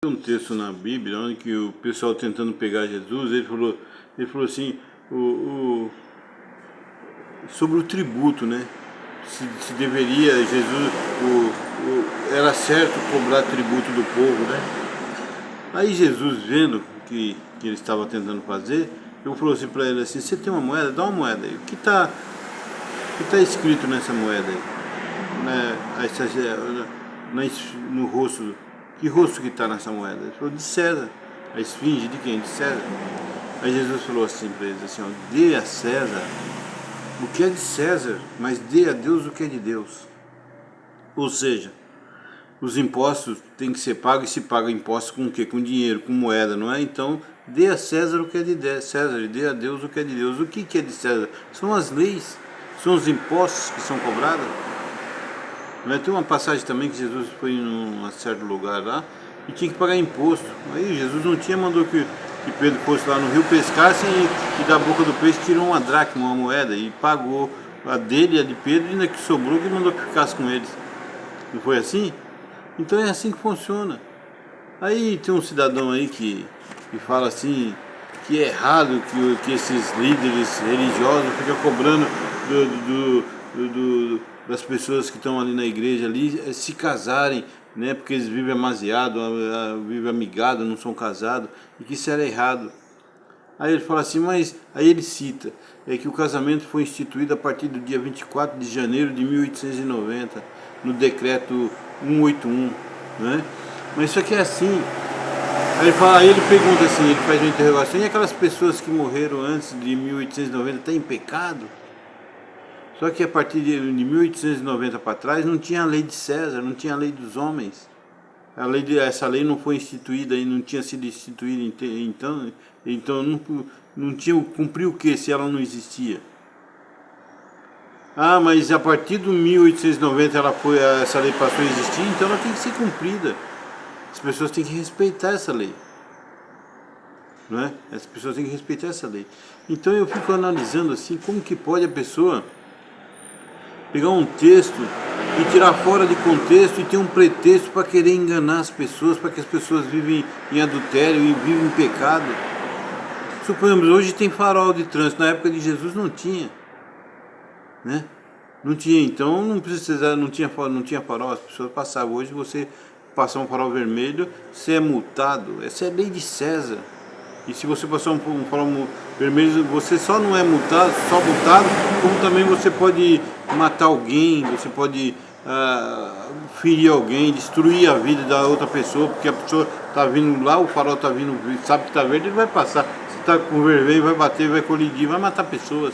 Um texto na Bíblia onde que o pessoal tentando pegar Jesus, ele falou assim, sobre o tributo, né? Se deveria Jesus, era certo cobrar tributo do povo, né? Aí Jesus, vendo que ele estava tentando fazer, eu falou assim para ele assim: você tem uma moeda? Dá uma moeda aí. O que tá escrito nessa moeda aí? No rosto, que rosto que está nessa moeda? Ele falou: de César. A esfinge de quem? De César. Aí Jesus falou assim para eles assim: ó, dê a César o que é de César, mas dê a Deus o que é de Deus. Ou seja, os impostos têm que ser pagos, e se paga impostos com o quê? Com dinheiro, com moeda, não é? Então, dê a César o que é de César e dê a Deus o que é de Deus. O que é de César? São as leis, são os impostos que são cobrados. Não é? Tem uma passagem também que Jesus foi em um certo lugar lá e tinha que pagar imposto. Aí Jesus não tinha, mandou que Pedro fosse lá no rio, pescasse e da boca do peixe tirou uma dracma, uma moeda, e pagou a dele e a de Pedro, e ainda que sobrou que mandou que ficasse com eles. Não foi assim? Então é assim que funciona. Aí tem um cidadão aí que fala assim que é errado que esses líderes religiosos ficam cobrando das pessoas que estão ali na igreja ali se casarem, né? Porque eles vivem amasiados, vivem amigados, não são casados, e que isso era errado. Aí ele fala assim, mas aí ele cita que o casamento foi instituído a partir do dia 24 de janeiro de 1890, no decreto 181, né? Mas isso aqui é assim. Aí ele pergunta assim, ele faz uma interrogação: e aquelas pessoas que morreram antes de 1890 têm pecado? Só que a partir de 1890 para trás não tinha a lei de César, não tinha a lei dos homens. Essa lei não foi instituída e não tinha sido instituída, então não tinha cumprir o que se ela não existia? Ah, mas a partir de 1890 essa lei passou a existir, então ela tem que ser cumprida. As pessoas têm que respeitar essa lei, não é? As pessoas têm que respeitar essa lei. Então eu fico analisando assim, como que pode a pessoa pegar um texto e tirar fora de contexto e ter um pretexto para querer enganar as pessoas, para que as pessoas vivem em adultério e vivem em pecado. Suponhamos, hoje tem farol de trânsito, na época de Jesus não tinha, né? Não tinha, então não tinha farol, as pessoas passavam. Hoje você passar um farol vermelho, você é multado. Essa é a lei de César. E se você passar um farol vermelho, você só não é multado, como também você pode matar alguém, você pode ferir alguém, destruir a vida da outra pessoa, porque a pessoa está vindo lá, o farol está vindo, sabe que está verde, ele vai passar. Se está com vermelho, vai bater, vai colidir, vai matar pessoas.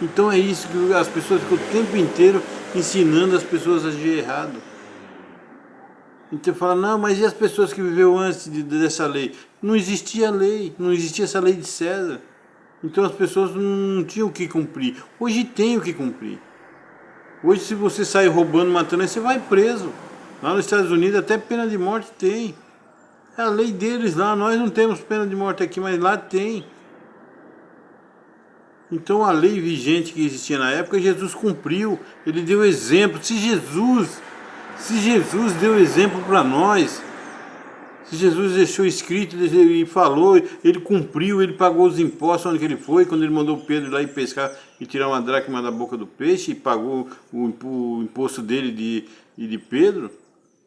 Então é isso que as pessoas ficam o tempo inteiro ensinando as pessoas a agir errado. Então fala, não, mas e as pessoas que viveram antes dessa lei? Não existia lei, não existia essa lei de César. Então as pessoas não tinham o que cumprir. Hoje tem o que cumprir. Hoje, se você sair roubando, matando, você vai preso. Lá nos Estados Unidos até pena de morte tem. É a lei deles lá, nós não temos pena de morte aqui, mas lá tem. Então a lei vigente que existia na época, Jesus cumpriu, ele deu exemplo. Se Jesus deu exemplo para nós, se Jesus deixou escrito e falou, ele cumpriu, ele pagou os impostos onde que ele foi, quando ele mandou Pedro ir lá e pescar e tirar uma dracma da boca do peixe, e pagou o imposto dele e de Pedro.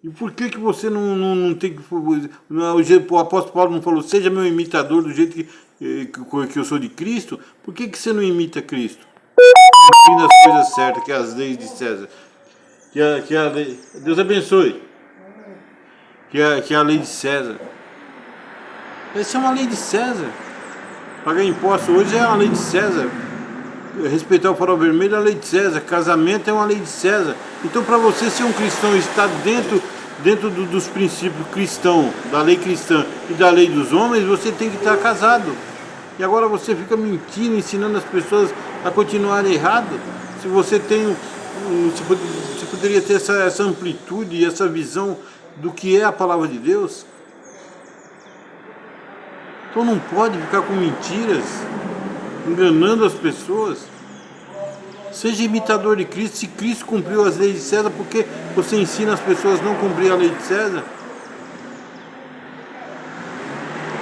E por que você não tem que... O apóstolo Paulo não falou, seja meu imitador do jeito que eu sou de Cristo? Por que você não imita Cristo? Cumprindo as coisas certas, que é as leis de César. Que a lei... Deus abençoe. Que é a lei de César. Essa é uma lei de César. Pagar imposto hoje é uma lei de César. Respeitar o farol vermelho é a lei de César. Casamento é uma lei de César. Então, para você ser um cristão e estar dentro dos princípios cristãos, da lei cristã e da lei dos homens, você tem que estar casado. E agora você fica mentindo, ensinando as pessoas a continuarem errado. Se você tem, você poderia ter essa amplitude e essa visão do que é a palavra de Deus. Então não pode ficar com mentiras, enganando as pessoas. Seja imitador de Cristo. Se Cristo cumpriu as leis de César, por que você ensina as pessoas a não cumprir a lei de César?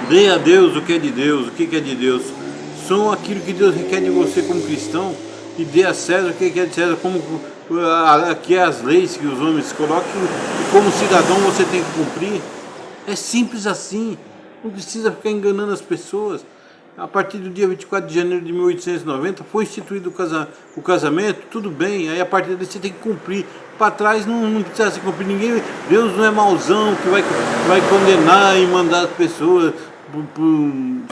Dê a Deus o que é de Deus. O que é de Deus? São aquilo que Deus requer de você como cristão. E dê a César o que é de César, como aqui é as leis que os homens colocam, e como cidadão você tem que cumprir. É simples assim. Não precisa ficar enganando as pessoas. A partir do dia 24 de janeiro de 1890 foi instituído o casamento, tudo bem, aí a partir daí você tem que cumprir. Para trás não precisa se cumprir. Ninguém, Deus não é mauzão que vai condenar e mandar as pessoas,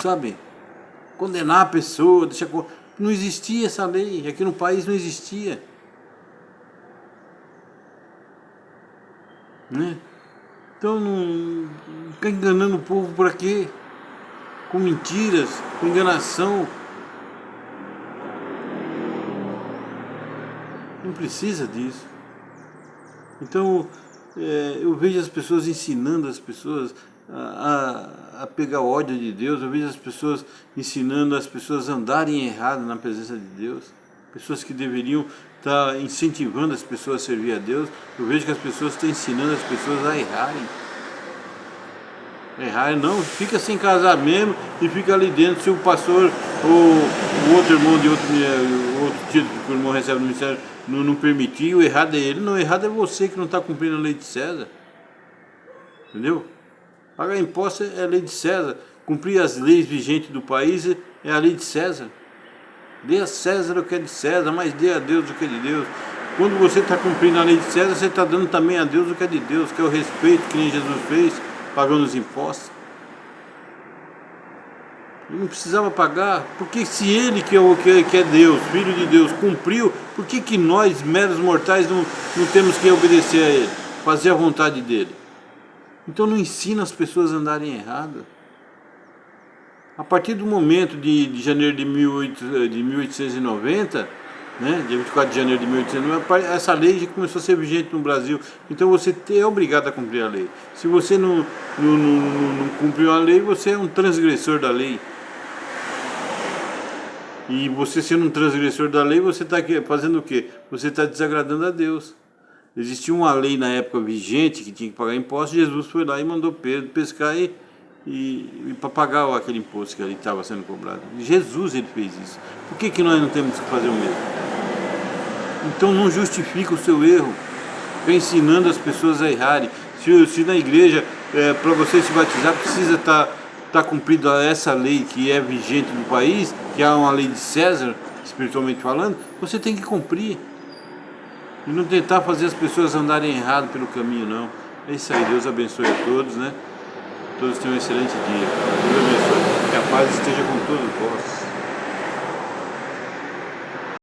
sabe? Condenar a pessoa, não existia essa lei, aqui no país não existia. Né? Então não fica enganando o povo por aqui, com mentiras, com enganação. Não precisa disso. Então eu vejo as pessoas ensinando as pessoas a pegar o ódio de Deus. Eu vejo as pessoas ensinando as pessoas a andarem errado na presença de Deus. Pessoas que deveriam estar incentivando as pessoas a servir a Deus. Eu vejo que as pessoas estão ensinando as pessoas a errarem. Errar não, fica sem casar mesmo e fica ali dentro. Se o pastor ou o outro irmão de outro título que o irmão recebe no ministério não permitir, o errado é ele. Não, o errado é você que não está cumprindo a lei de César. Entendeu? Pagar imposto é a lei de César. Cumprir as leis vigentes do país é a lei de César. Dê a César o que é de César, mas dê a Deus o que é de Deus. Quando você está cumprindo a lei de César, você está dando também a Deus o que é de Deus, que é o respeito que nem Jesus fez, pagando os impostos. Ele não precisava pagar, porque se ele que é Deus, Filho de Deus, cumpriu, por que nós, meros mortais, não temos que obedecer a ele, fazer a vontade dele? Então não ensina as pessoas a andarem errado. A partir do momento de janeiro de 1890, né, dia 24 de janeiro de 1890, essa lei já começou a ser vigente no Brasil. Então você é obrigado a cumprir a lei. Se você não cumpriu a lei, você é um transgressor da lei. E você sendo um transgressor da lei, você está fazendo o quê? Você está desagradando a Deus. Existia uma lei na época vigente que tinha que pagar imposto. Jesus foi lá e mandou Pedro pescar e para pagar aquele imposto que ali estava sendo cobrado. Jesus ele fez isso. Por que nós não temos que fazer o mesmo? Então não justifica o seu erro. Fica ensinando as pessoas a errarem. Se na igreja, para você se batizar, precisa estar cumprida essa lei que é vigente no país, que é uma lei de César, espiritualmente falando, você tem que cumprir. E não tentar fazer as pessoas andarem errado pelo caminho, não. É isso aí, Deus abençoe a todos, né? Todos tenham um excelente dia. Deus abençoe, que a paz esteja com todos vós.